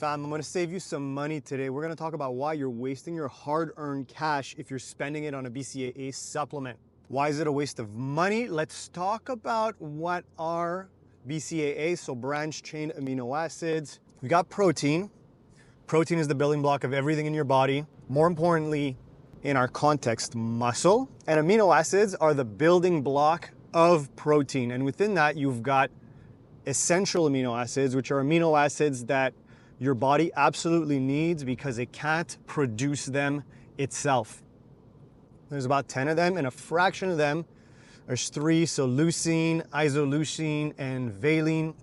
fam, I'm gonna save you some money today. We're gonna talk about why you're wasting your hard-earned cash if you're spending it on a BCAA supplement. Why is it a waste of money? Let's talk about what are BCAAs, so branched chain amino acids. We got protein. Protein is the building block of everything in your body. More importantly, in our context, muscle. And amino acids are the building block of protein. And within that, you've got essential amino acids, which are amino acids that your body absolutely needs because it can't produce them itself. There's about 10 of them, and a fraction of them, there's 3, so leucine, isoleucine, and valine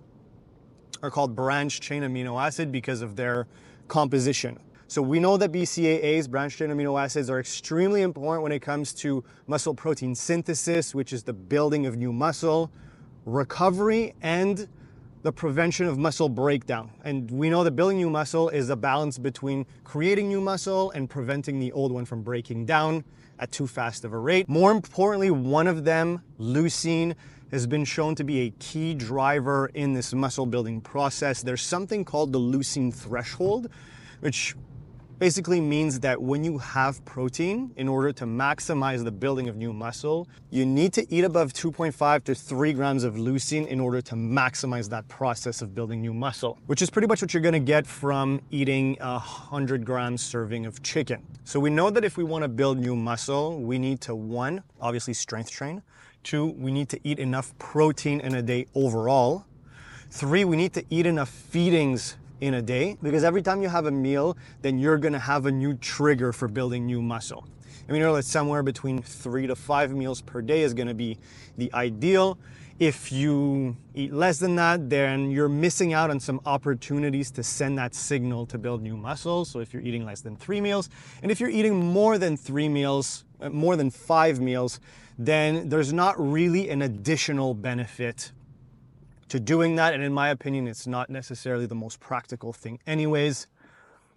are called branched chain amino acid because of their composition. So we know that BCAAs, branched chain amino acids, are extremely important when it comes to muscle protein synthesis, which is the building of new muscle, recovery, and the prevention of muscle breakdown. And we know that building new muscle is a balance between creating new muscle and preventing the old one from breaking down at too fast of a rate. More importantly, one of them, leucine, has been shown to be a key driver in this muscle building process. There's something called the leucine threshold, which basically means that when you have protein, in order to maximize the building of new muscle, you need to eat above 2.5 to 3 grams of leucine in order to maximize that process of building new muscle, which is pretty much what you're gonna get from eating a 100-gram serving of chicken. So we know that if we wanna build new muscle, we need to, 1, obviously strength train. 2, we need to eat enough protein in a day overall. 3, we need to eat enough feedings in a day, because every time you have a meal, then you're gonna have a new trigger for building new muscle. And we know that somewhere between 3 to 5 meals per day is gonna be the ideal. If you eat less than that, then you're missing out on some opportunities to send that signal to build new muscle. So if you're eating less than 3 meals, and if you're eating more than 3 meals, more than 5 meals, then there's not really an additional benefit to doing that. And in my opinion, it's not necessarily the most practical thing anyways.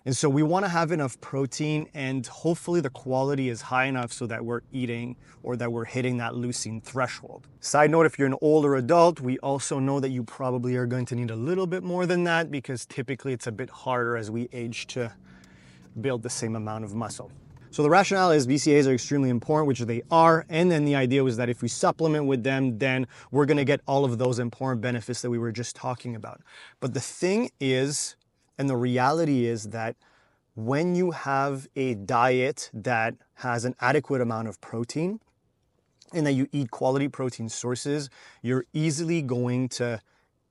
And so we want to have enough protein, and hopefully the quality is high enough so that we're eating or that we're hitting that leucine threshold. Side note, if you're an older adult, we also know that you probably are going to need a little bit more than that, because typically it's a bit harder as we age to build the same amount of muscle. So the rationale is BCAAs are extremely important, which they are, and then the idea was that if we supplement with them, then we're gonna get all of those important benefits that we were just talking about. But the thing is, and the reality is, that when you have a diet that has an adequate amount of protein and that you eat quality protein sources, you're easily going to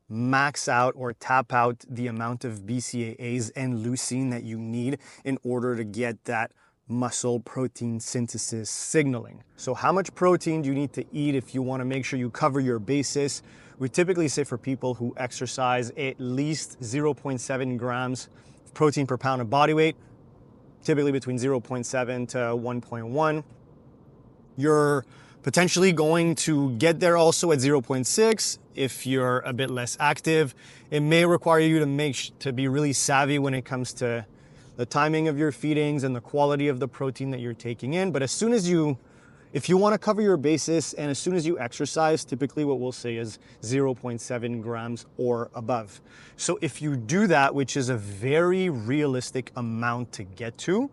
max out or tap out the amount of BCAAs and leucine that you need in order to get that muscle protein synthesis signaling. So how much protein do you need to eat if you want to make sure you cover your bases? We typically say for people who exercise at least 0.7 grams of protein per pound of body weight, typically between 0.7 to 1.1. You're potentially going to get there also at 0.6 if you're a bit less active. It may require you to be really savvy when it comes to the timing of your feedings and the quality of the protein that you're taking in. But if you want to cover your basis and as soon as you exercise, typically what we'll say is 0.7 grams or above. So if you do that, which is a very realistic amount to get to,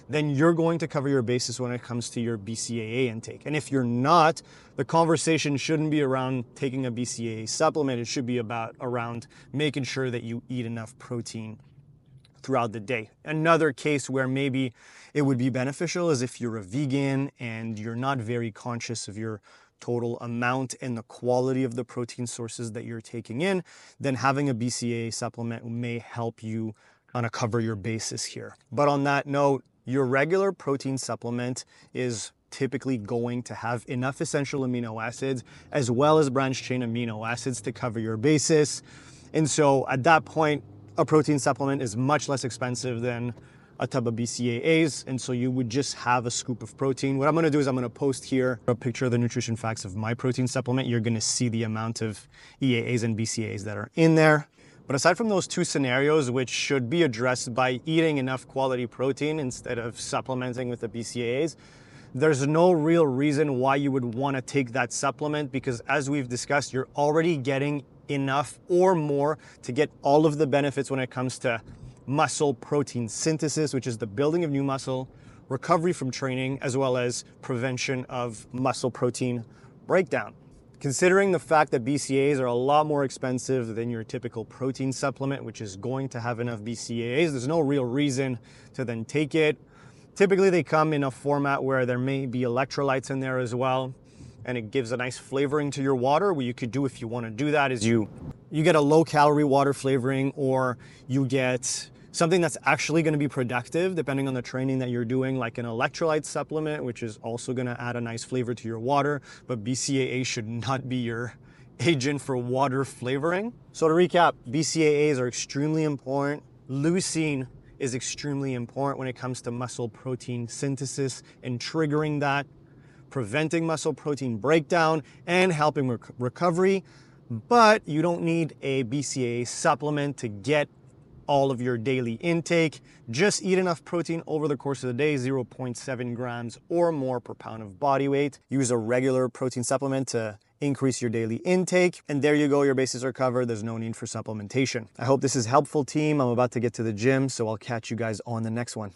then you're going to cover your basis when it comes to your BCAA intake. And if you're not, the conversation shouldn't be around taking a BCAA supplement. It should be around making sure that you eat enough protein throughout the day. Another case where maybe it would be beneficial is if you're a vegan and you're not very conscious of your total amount and the quality of the protein sources that you're taking in, then having a BCAA supplement may help you kind of cover your basis here. But on that note, your regular protein supplement is typically going to have enough essential amino acids as well as branched chain amino acids to cover your basis. And so at that point, a protein supplement is much less expensive than a tub of BCAAs, and so you would just have a scoop of protein. What I'm gonna do is I'm gonna post here a picture of the nutrition facts of my protein supplement. You're gonna see the amount of EAAs and BCAAs that are in there. But aside from those two scenarios, which should be addressed by eating enough quality protein instead of supplementing with the BCAAs, there's no real reason why you would wanna take that supplement, because as we've discussed, you're already getting enough or more to get all of the benefits when it comes to muscle protein synthesis, which is the building of new muscle, recovery from training, as well as prevention of muscle protein breakdown. Considering the fact that BCAAs are a lot more expensive than your typical protein supplement, which is going to have enough BCAAs, there's no real reason to then take it. Typically they come in a format where there may be electrolytes in there as well, and it gives a nice flavoring to your water. What you could do if you want to do that is you get a low calorie water flavoring, or you get something that's actually going to be productive depending on the training that you're doing, like an electrolyte supplement, which is also going to add a nice flavor to your water. But BCAA should not be your agent for water flavoring. So to recap, BCAAs are extremely important. Leucine is extremely important when it comes to muscle protein synthesis and triggering that, preventing muscle protein breakdown, and helping recovery. But you don't need a BCAA supplement to get all of your daily intake. Just eat enough protein over the course of the day, 0.7 grams or more per pound of body weight. Use a regular protein supplement to increase your daily intake. And there you go, your bases are covered. There's no need for supplementation. I hope this is helpful, team. I'm about to get to the gym, so I'll catch you guys on the next one.